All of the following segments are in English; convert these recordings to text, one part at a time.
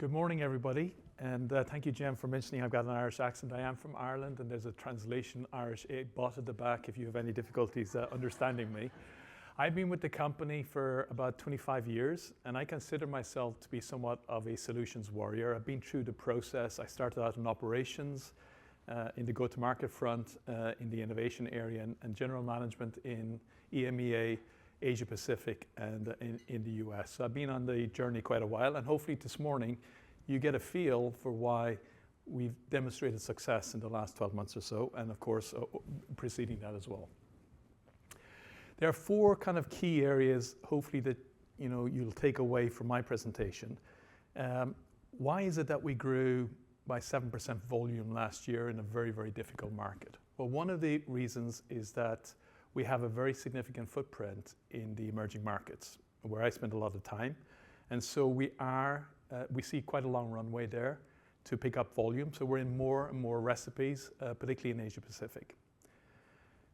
Good morning, everybody, and thank you, Jem, for mentioning I've got an Irish accent. I am from Ireland, and there's a translation Irish bot at the back if you have any difficulties understanding me. I've been with the company for about 25 years, and I consider myself to be somewhat of a solutions warrior. I've been through the process. I started out in operations, in the go-to-market front, in the innovation area, and general management in EMEA, Asia Pacific, and in the US. So I've been on the journey quite a while, and hopefully this morning you get a feel for why we've demonstrated success in the last 12 months or so, and of course preceding that as well. There are four kind of key areas hopefully that you'll take away from my presentation. Why is it that we grew by 7% volume last year in a very, very difficult market? Well, one of the reasons is that we have a very significant footprint in the emerging markets, where I spend a lot of time. And so we see quite a long runway there to pick up volume. So we're in more and more recipes, particularly in Asia Pacific.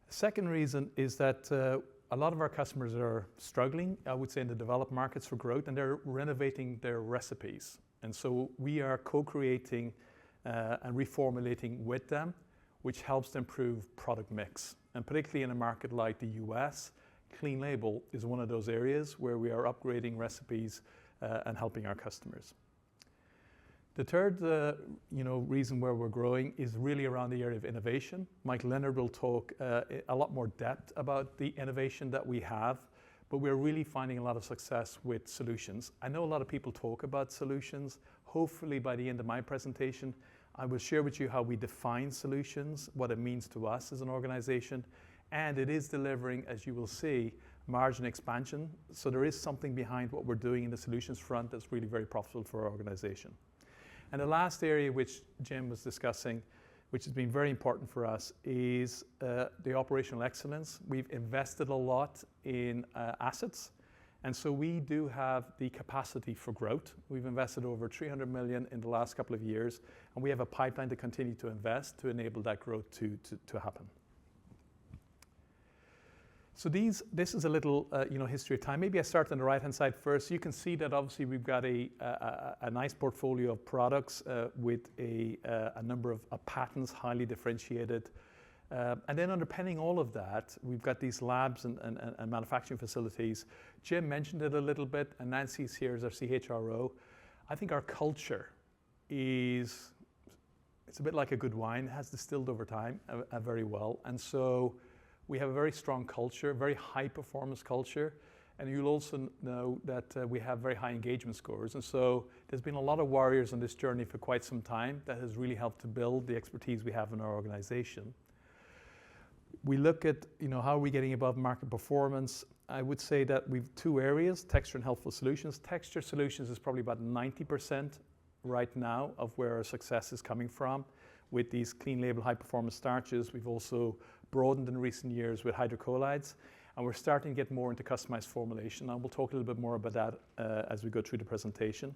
The second reason is that a lot of our customers are struggling, I would say, in the developed markets for growth, and they're renovating their recipes. And so we are co-creating and reformulating with them, which helps to improve product mix. And particularly in a market like the US, clean label is one of those areas where we are upgrading recipes and helping our customers. The third reason where we're growing is really around the area of innovation. Mike Leonard will talk a lot more depth about the innovation that we have, but we're really finding a lot of success with solutions. I know a lot of people talk about solutions. Hopefully by the end of my presentation, I will share with you how we define solutions, what it means to us as an organization, and it is delivering, as you will see, margin expansion. So there is something behind what we're doing in the solutions front that's really very profitable for our organization. And the last area which Jim was discussing, which has been very important for us, is the operational excellence. We've invested a lot in assets, and so we do have the capacity for growth. We've invested over 300 million in the last couple of years, and we have a pipeline to continue to invest to enable that growth to happen. So this is a little history of time. Maybe I start on the right-hand side first. You can see that obviously we've got a nice portfolio of products with a number of patents, highly differentiated. And then underpinning all of that, we've got these labs and manufacturing facilities. Jim mentioned it a little bit, and Nancy's here as our CHRO. I think our culture it's a bit like a good wine. It has distilled over time very well. And so we have a very strong culture, very high performance culture. And you'll also know that we have very high engagement scores. And so there's been a lot of warriors on this journey for quite some time that has really helped to build the expertise we have in our organization. We look at, how are we getting above market performance? I would say that we've two areas, texture and healthful solutions. Texture solutions is probably about 90% right now of where our success is coming from. With these clean label high performance starches, we've also broadened in recent years with hydrocolloids, and we're starting to get more into customized formulation. And we'll talk a little bit more about that as we go through the presentation.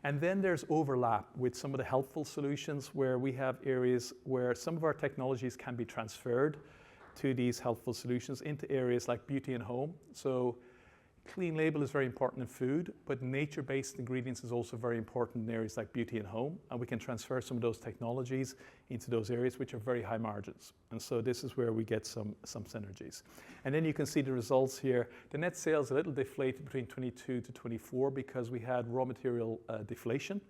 And then there's overlap with some of the healthful solutions where we have areas where some of our technologies can be transferred to these healthful solutions into areas like beauty and home. So clean label is very important in food, but nature-based ingredients is also very important in areas like beauty and home. And we can transfer some of those technologies into those areas which are very high margins. And so this is where we get some synergies. And then you can see the results here. The net sales a little deflated between 22 to 24 because we had raw material deflation.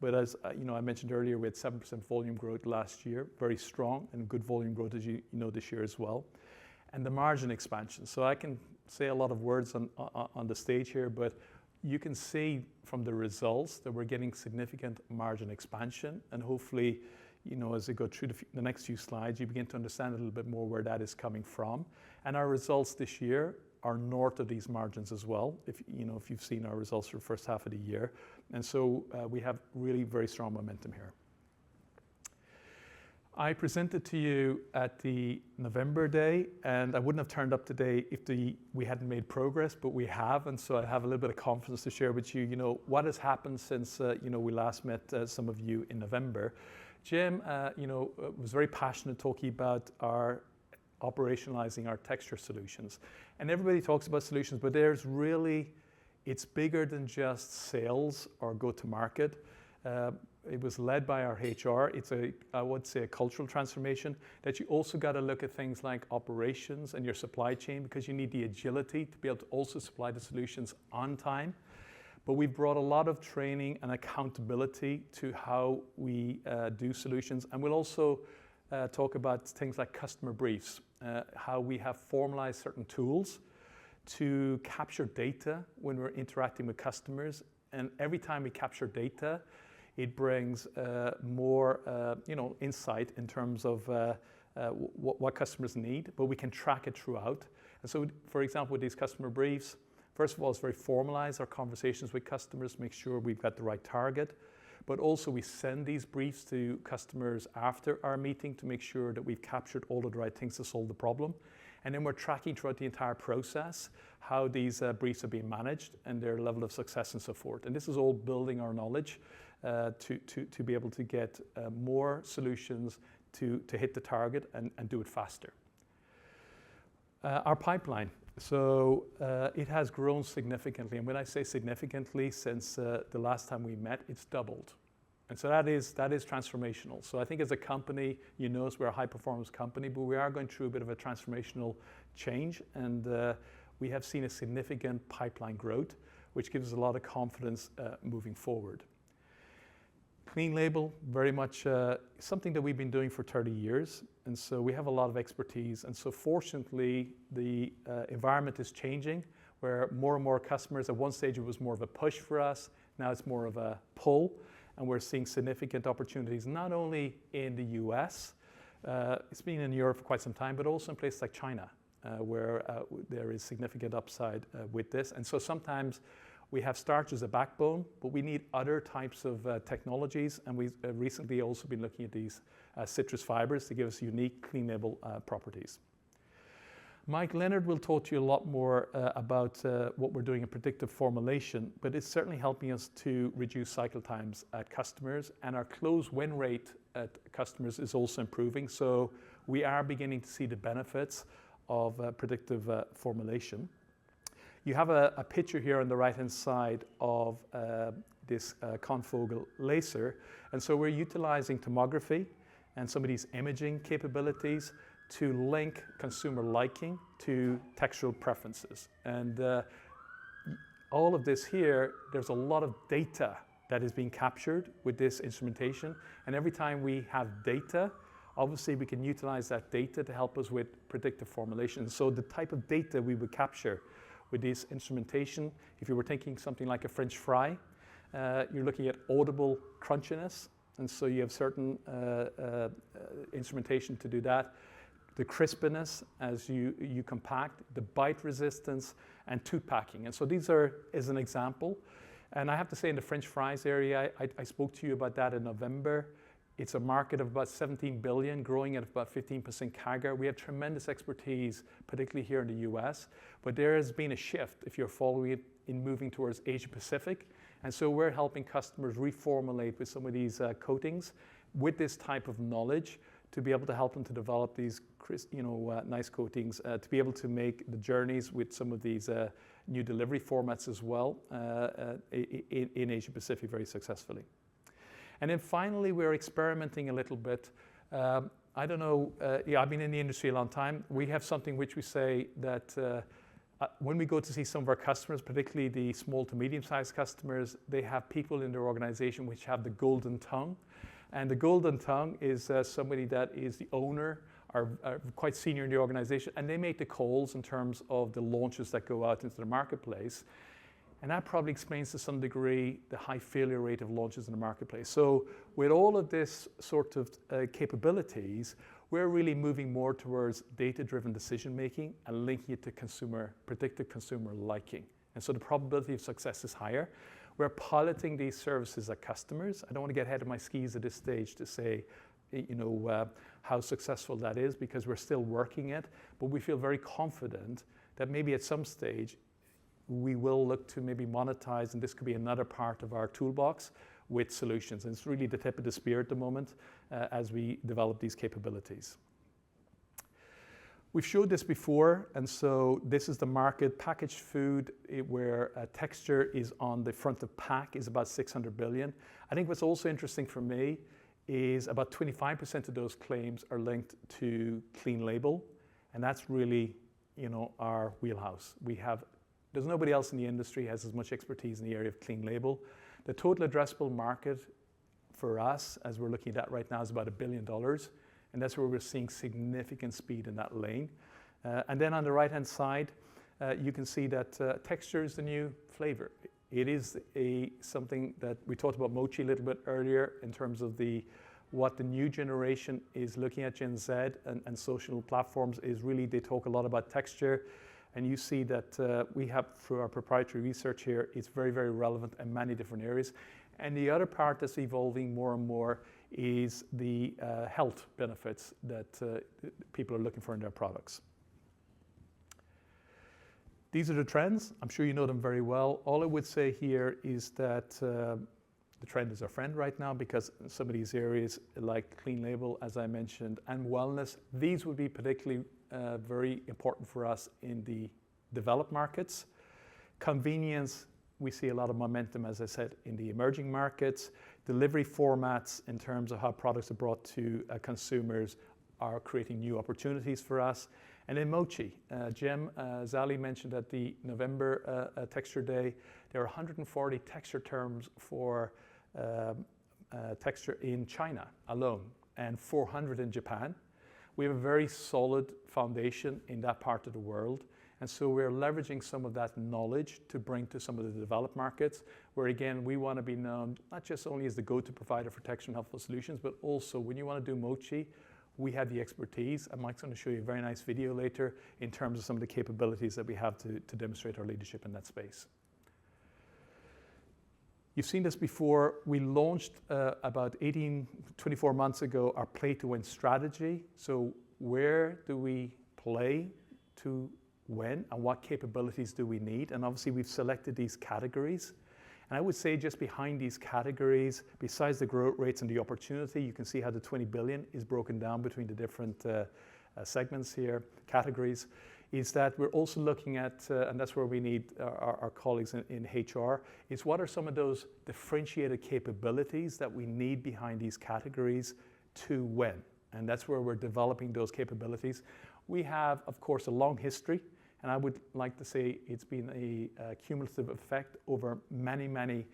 But as I mentioned earlier, we had 7% volume growth last year, very strong, and good volume growth as you know this year as well. And the margin expansion. So I can say a lot of words on the stage here, but you can see from the results that we're getting significant margin expansion. And hopefully, as we go through the next few slides, you begin to understand a little bit more where that is coming from. And our results this year are north of these margins as well, if you've seen our results for the first half of the year. And so we have really very strong momentum here. I presented to you at the November day, and I wouldn't have turned up today if we hadn't made progress, but we have, and so I have a little bit of confidence to share with you, what has happened since, we last met some of you in November. Jim, was very passionate talking about our operationalizing our texture solutions. And everybody talks about solutions, but there's really It's bigger than just sales or go-to-market. It was led by our HR. It's I would say, a cultural transformation that you also got to look at things like operations and your supply chain, because you need the agility to be able to also supply the solutions on time. But we've brought a lot of training and accountability to how we do solutions. And we'll also talk about things like customer briefs, how we have formalized certain tools to capture data when we're interacting with customers. And every time we capture data, it brings more insight in terms of what customers need, but we can track it throughout. And so, for example, with these customer briefs, first of all, it's very formalized, our conversations with customers, make sure we've got the right target. But also we send these briefs to customers after our meeting to make sure that we've captured all of the right things to solve the problem. And then we're tracking throughout the entire process how these briefs are being managed and their level of success and so forth. And this is all building our knowledge to be able to get more solutions to hit the target and do it faster. Our pipeline. So it has grown significantly. And when I say significantly, since the last time we met, it's doubled. And so that is transformational. So I think as a company, you know, we're a high performance company, but we are going through a bit of a transformational change. And we have seen a significant pipeline growth, which gives us a lot of confidence moving forward. Clean label, very much something that we've been doing for 30 years. And so we have a lot of expertise. And so fortunately, the environment is changing, where more and more customers, at one stage it was more of a push for us, now it's more of a pull. And we're seeing significant opportunities, not only in the US, it's been in Europe for quite some time, but also in places like China, where there is significant upside with this. And so sometimes we have starch as a backbone, but we need other types of technologies. And we've recently also been looking at these citrus fibers to give us unique clean label properties. Mike Leonard will talk to you a lot more about what we're doing in predictive formulation, but it's certainly helping us to reduce cycle times at customers, and our close win rate at customers is also improving. So we are beginning to see the benefits of predictive formulation. You have a picture here on the right-hand side of this confocal laser, and so we're utilizing tomography and some of these imaging capabilities to link consumer liking to textural preferences. And all of this here, there's a lot of data that is being captured with this instrumentation. And every time we have data, obviously we can utilize that data to help us with predictive formulation. So the type of data we would capture with this instrumentation, if you were thinking something like a French fry, you're looking at audible crunchiness. And so you have certain instrumentation to do that. The crispiness as you compact, the bite resistance, and tooth packing. And so these are as an example. And I have to say, in the French fries area, I spoke to you about that in November. It's a market of about 17 billion, growing at about 15% CAGR. We have tremendous expertise, particularly here in the US, but there has been a shift, if you're following it, in moving towards Asia Pacific. And so we're helping customers reformulate with some of these coatings with this type of knowledge to be able to help them to develop these nice coatings, to be able to make the journeys with some of these new delivery formats as well in Asia Pacific very successfully. And then finally, we're experimenting a little bit. I don't know, I've been in the industry a long time. We have something which we say that when we go to see some of our customers, particularly the small to medium-sized customers, they have people in their organization which have the golden tongue. And the golden tongue is somebody that is the owner, are quite senior in the organization, and they make the calls in terms of the launches that go out into the marketplace. And that probably explains to some degree the high failure rate of launches in the marketplace. So with all of this sort of capabilities, we're really moving more towards data-driven decision-making and linking it to predictive consumer liking. And so the probability of success is higher. We're piloting these services at customers. I don't want to get ahead of my skis at this stage to say, how successful that is, because we're still working it, but we feel very confident that maybe at some stage we will look to maybe monetize, and this could be another part of our toolbox with solutions. And it's really the tip of the spear at the moment as we develop these capabilities. We've showed this before, and so this is the market. Packaged food, where texture is on the front of pack, is about 600 billion. I think what's also interesting for me is about 25% of those claims are linked to clean label, and that's really, our wheelhouse. There's nobody else in the industry has as much expertise in the area of clean label. The total addressable market for us, as we're looking at that right now, is about $1 billion. And that's where we're seeing significant speed in that lane. And then on the right-hand side, you can see that texture is the new flavor. It is something that we talked about mochi a little bit earlier in terms of what the new generation is looking at, Gen Z and social platforms, is really they talk a lot about texture. And you see that we have, through our proprietary research here, it's very, very relevant in many different areas. And the other part that's evolving more and more is the health benefits that people are looking for in their products. These are the trends. I'm sure you know them very well. All I would say here is that the trend is our friend right now, because some of these areas like clean label, as I mentioned, and wellness, these would be particularly very important for us in the developed markets. Convenience, we see a lot of momentum, as I said, in the emerging markets. Delivery formats in terms of how products are brought to consumers are creating new opportunities for us. And then mochi. Jim Zali mentioned at the November Texture Day, there are 140 texture terms for texture in China alone, and 400 in Japan. We have a very solid foundation in that part of the world. And so we're leveraging some of that knowledge to bring to some of the developed markets, where again, we want to be known not just only as the go-to provider for texture and healthful solutions, but also when you want to do mochi, we have the expertise. And Mike's going to show you a very nice video later in terms of some of the capabilities that we have to demonstrate our leadership in that space. You've seen this before. We launched about 24 months ago our Play to Win strategy. So where do we play to win, and what capabilities do we need? And obviously we've selected these categories. And I would say just behind these categories, besides the growth rates and the opportunity, you can see how the 20 billion is broken down between the different segments here, categories, is that we're also looking at, and that's where we need our colleagues in HR, is what are some of those differentiated capabilities that we need behind these categories to win? And that's where we're developing those capabilities. We have, of course, a long history, and I would like to say it's been a cumulative effect over many, many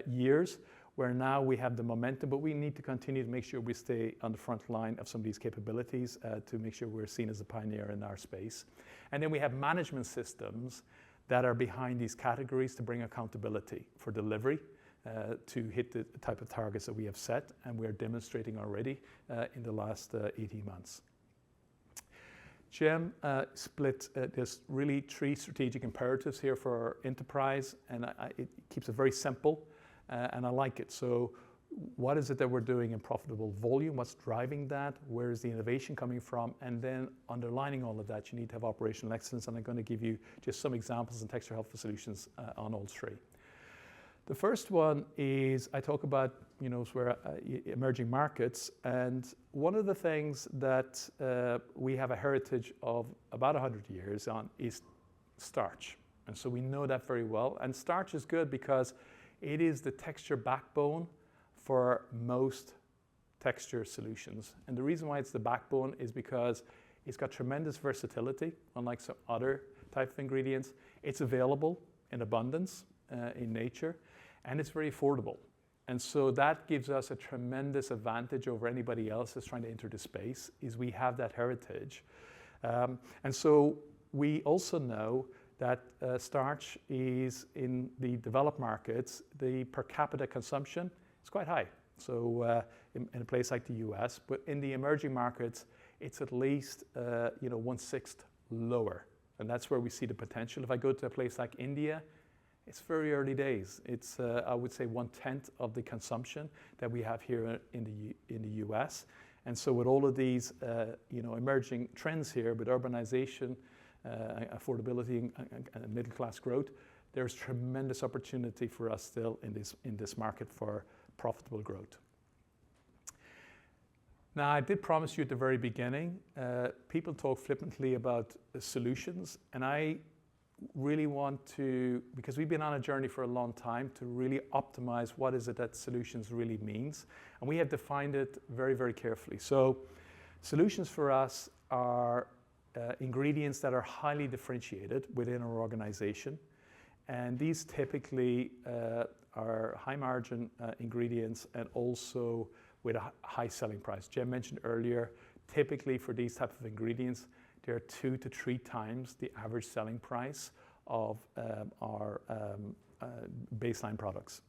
years, where now we have the momentum, but we need to continue to make sure we stay on the front line of some of these capabilities to make sure we're seen as a pioneer in our space. And then we have management systems that are behind these categories to bring accountability for delivery to hit the type of targets that we have set, and we're demonstrating already in the last 18 months. Jim split there's really 3 strategic imperatives here for our enterprise, and it keeps it very simple, and I like it. So what is it that we're doing in profitable volume? What's driving that? Where is the innovation coming from? And then underlining all of that, you need to have operational excellence, and I'm going to give you just some examples in Texture Healthful Solutions on all 3. The first one is I talk about emerging markets, and one of the things that we have a heritage of about 100 years on is starch, and so we know that very well. And starch is good because it is the texture backbone for most texture solutions. And the reason why it's the backbone is because it's got tremendous versatility, unlike some other type of ingredients. It's available in abundance in nature, and it's very affordable. And so that gives us a tremendous advantage over anybody else that's trying to enter the space, is we have that heritage. And so we also know that starch is, in the developed markets, the per capita consumption is quite high. So in a place like the US, but in the emerging markets, it's at least 1/6 lower. And that's where we see the potential. If I go to a place like India, it's very early days. It's, I would say, 1/10 of the consumption that we have here in the US. And so with all of these, emerging trends here, with urbanization, affordability, and middle class growth, there's tremendous opportunity for us still in this market for profitable growth. Now, I did promise you at the very beginning, people talk flippantly about solutions, and I really want to, because we've been on a journey for a long time, to really optimize what is it that solutions really means. And we have defined it very, very carefully. So solutions for us are ingredients that are highly differentiated within our organization. And these typically are high margin ingredients and also with a high selling price. Jem mentioned earlier, typically for these type of ingredients, they're 2 to 3 times the average selling price of our baseline products.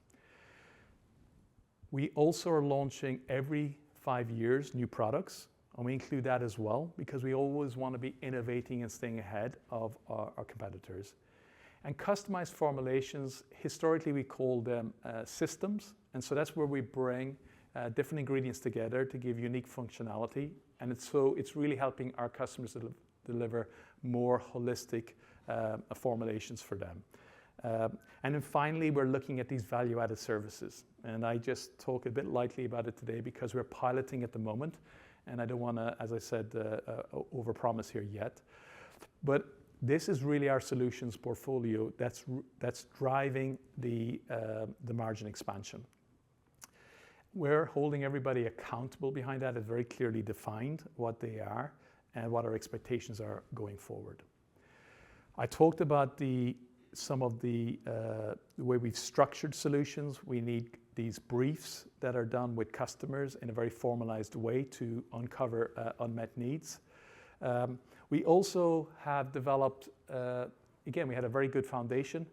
We also are launching every 5 years new products, and we include that as well because we always want to be innovating and staying ahead of our competitors. And customized formulations, historically we call them systems, and so that's where we bring different ingredients together to give unique functionality, and it's really helping our customers deliver more holistic formulations for them. And then finally, we're looking at these value-added services, and I just talk a bit lightly about it today because we're piloting at the moment, and I don't want to, as I said, overpromise here yet. But this is really our solutions portfolio that's driving the margin expansion. We're holding everybody accountable behind that. It's very clearly defined what they are and what our expectations are going forward. I talked about some of the way we've structured solutions. We need these briefs that are done with customers in a very formalized way to uncover unmet needs. We also have developed, again, we had a very good foundation,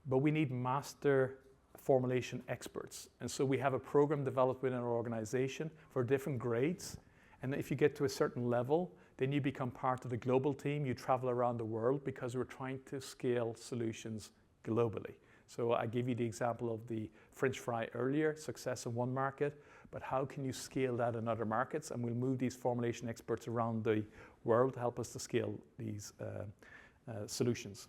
but we need master formulation experts. And so we have a program developed within our organization for different grades. And if you get to a certain level, then you become part of the global team. You travel around the world because we're trying to scale solutions globally. So I gave you the example of the French fry earlier, success in one market, but how can you scale that in other markets? And we'll move these formulation experts around the world to help us to scale these solutions.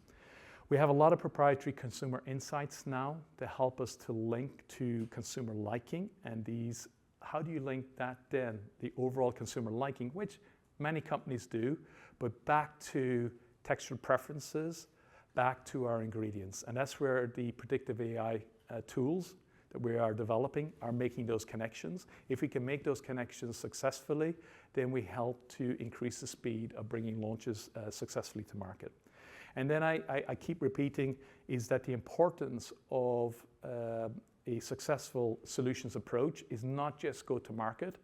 We have a lot of proprietary consumer insights now to help us to link to consumer liking, and these, how do you link that then, the overall consumer liking, which many companies do, but back to textural preferences, back to our ingredients. And that's where the predictive AI tools that we are developing are making those connections. If we can make those connections successfully, then we help to increase the speed of bringing launches successfully to market. And then I keep repeating is that the importance of a successful solutions approach is not just go to market,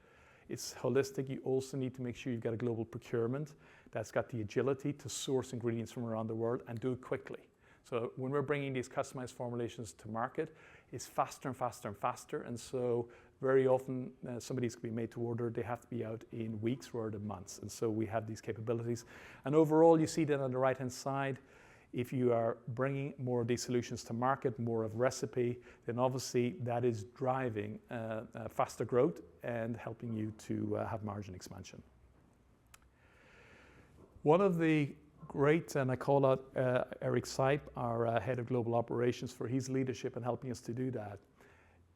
it's holistic. You also need to make sure you've got a global procurement that's got the agility to source ingredients from around the world and do it quickly. So when we're bringing these customized formulations to market, it's faster and faster and faster. And so very often somebody's going to be made to order. They have to be out in weeks rather than months. And so we have these capabilities. And overall, you see that on the right-hand side, if you are bringing more of these solutions to market, more of recipe, then obviously that is driving faster growth and helping you to have margin expansion. One of the great, and I call out Eric Sipe, our head of global operations, for his leadership in helping us to do that.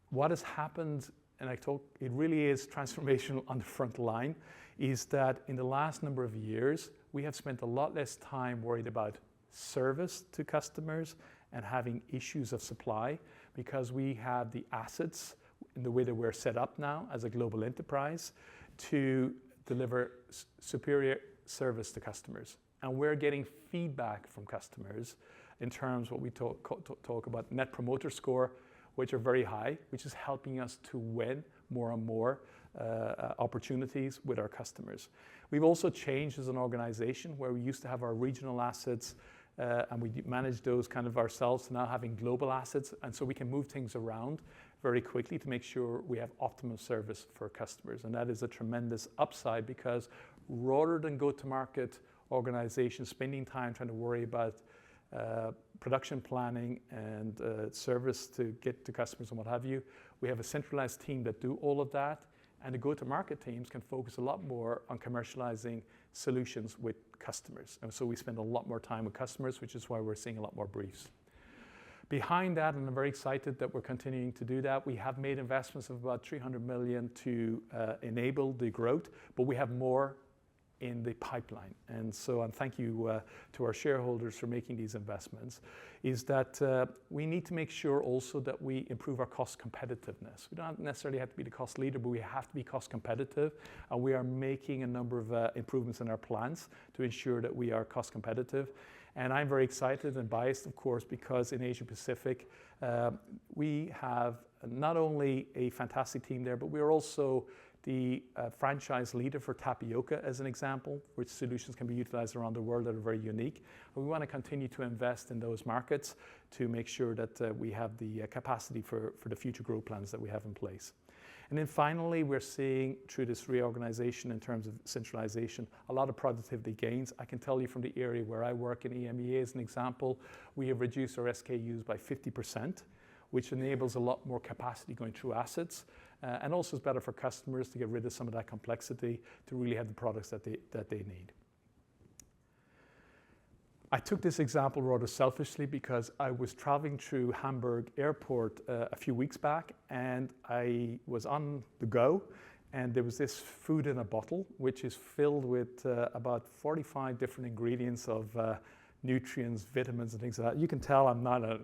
What has happened, and I talk, it really is transformational on the front line, is that in the last number of years, we have spent a lot less time worried about service to customers and having issues of supply because we have the assets in the way that we're set up now as a global enterprise to deliver superior service to customers. And we're getting feedback from customers in terms of what we talk about net promoter score, which are very high, which is helping us to win more and more opportunities with our customers. We've also changed as an organization where we used to have our regional assets and we manage those kind of ourselves to now having global assets. And so we can move things around very quickly to make sure we have optimum service for customers. And that is a tremendous upside because rather than go to market organizations spending time trying to worry about production planning and service to get to customers and what have you, we have a centralized team that do all of that, and the go-to-market teams can focus a lot more on commercializing solutions with customers. And so we spend a lot more time with customers, which is why we're seeing a lot more briefs. Behind that, and I'm very excited that we're continuing to do that, we have made investments of about 300 million to enable the growth, but we have more in the pipeline. And thank you to our shareholders for making these investments, is that we need to make sure also that we improve our cost competitiveness. We don't necessarily have to be the cost leader, but we have to be cost competitive. And we are making a number of improvements in our plans to ensure that we are cost competitive. And I'm very excited and biased, of course, because in Asia Pacific, we have not only a fantastic team there, but we are also the franchise leader for tapioca, as an example, which solutions can be utilized around the world that are very unique. And we want to continue to invest in those markets to make sure that we have the capacity for the future growth plans that we have in place. And then finally, we're seeing through this reorganization in terms of centralization, a lot of productivity gains. I can tell you from the area where I work in EMEA as an example, we have reduced our SKUs by 50%, which enables a lot more capacity going through assets. And also is better for customers to get rid of some of that complexity to really have the products that they need. I took this example rather selfishly because I was traveling through Hamburg airport a few weeks back, and I was on the go, and there was this food in a bottle which is filled with about 45 different ingredients of nutrients, vitamins and things like that. You can tell I'm not a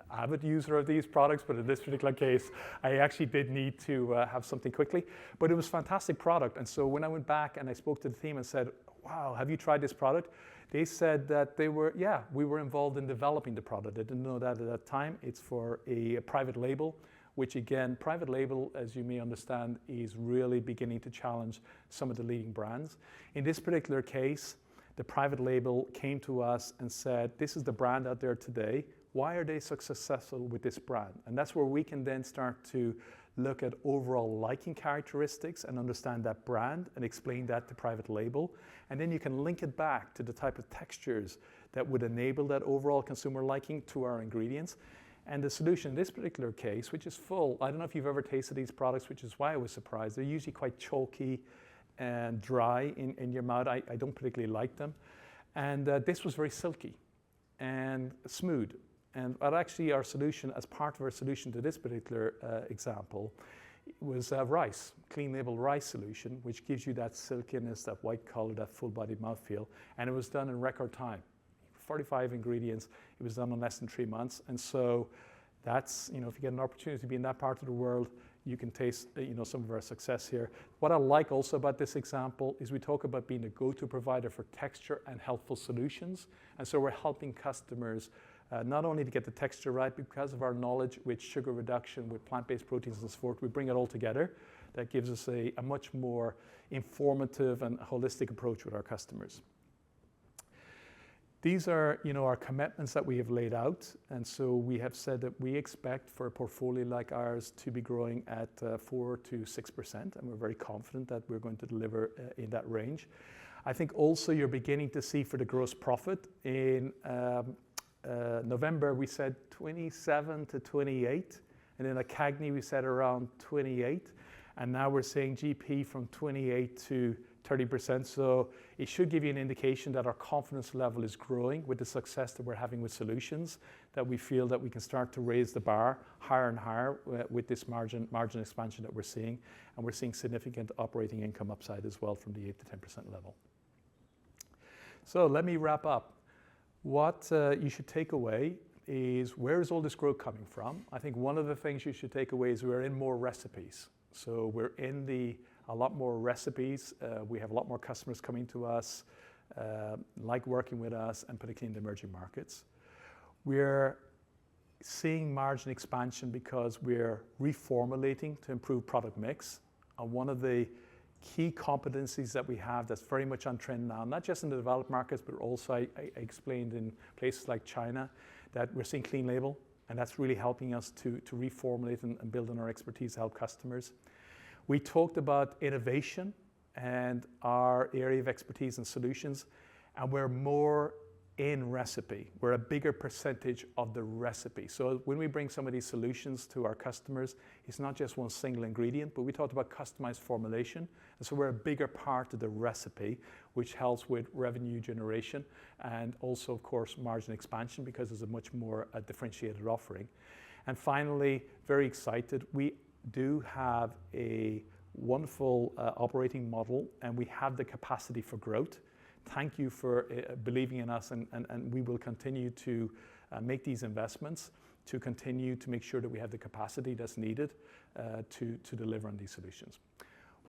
avid user of these products, but in this particular case, I actually did need to have something quickly. But it was a fantastic product. And so when I went back and I spoke to the team and said, wow, have you tried this product? They said that we were involved in developing the product. I didn't know that at that time. It's for a private label, which again, private label, as you may understand, is really beginning to challenge some of the leading brands. In this particular case, the private label came to us and said, this is the brand out there today. Why are they so successful with this brand? And that's where we can then start to look at overall liking characteristics and understand that brand and explain that to private label. And then you can link it back to the type of textures that would enable that overall consumer liking to our ingredients. And the solution in this particular case, which is full, I don't know if you've ever tasted these products, which is why I was surprised. They're usually quite chalky and dry in your mouth. I don't particularly like them. And this was very silky and smooth. And actually our solution, as part of our solution to this particular example, was rice, clean label rice solution, which gives you that silkiness, that white color, that full bodied mouthfeel. And it was done in record time. 45 ingredients, it was done in less than 3 months. And so that's, if you get an opportunity to be in that part of the world, you can taste, some of our success here. What I like also about this example is we talk about being a go-to provider for texture and healthful solutions. And so we're helping customers not only to get the texture right, because of our knowledge with sugar reduction, with plant-based proteins and so forth, we bring it all together. That gives us a much more informative and holistic approach with our customers. These are, our commitments that we have laid out. And so we have said that we expect for a portfolio like ours to be growing at 4 to 6%. And we're very confident that we're going to deliver in that range. I think also you're beginning to see for the gross profit in November, we said 27 to 28, and then at CAGNY we said around 28, and now we're saying GP from 28 to 30%. So it should give you an indication that our confidence level is growing with the success that we're having with solutions, that we feel that we can start to raise the bar higher and higher with this margin expansion that we're seeing, and we're seeing significant operating income upside as well from the 8 to 10% level. So let me wrap up. What you should take away is, where is all this growth coming from? I think one of the things you should take away is we're in more recipes. So we're in a lot more recipes. We have a lot more customers coming to us, like working with us, and particularly in the emerging markets. We're seeing margin expansion because we're reformulating to improve product mix. And one of the key competencies that we have that's very much on trend now, not just in the developed markets, but also I explained in places like China, that we're seeing clean label, and that's really helping us to reformulate and build on our expertise to help customers. We talked about innovation and our area of expertise and solutions, and we're more in recipe. We're a bigger percentage of the recipe. So when we bring some of these solutions to our customers, it's not just one single ingredient, but we talked about customized formulation. And so we're a bigger part of the recipe, which helps with revenue generation and also, of course, margin expansion because it's a much more differentiated offering. And finally, very excited, we do have a wonderful operating model, and we have the capacity for growth. Thank you for believing in us, and we will continue to make these investments to continue to make sure that we have the capacity that's needed to deliver on these solutions.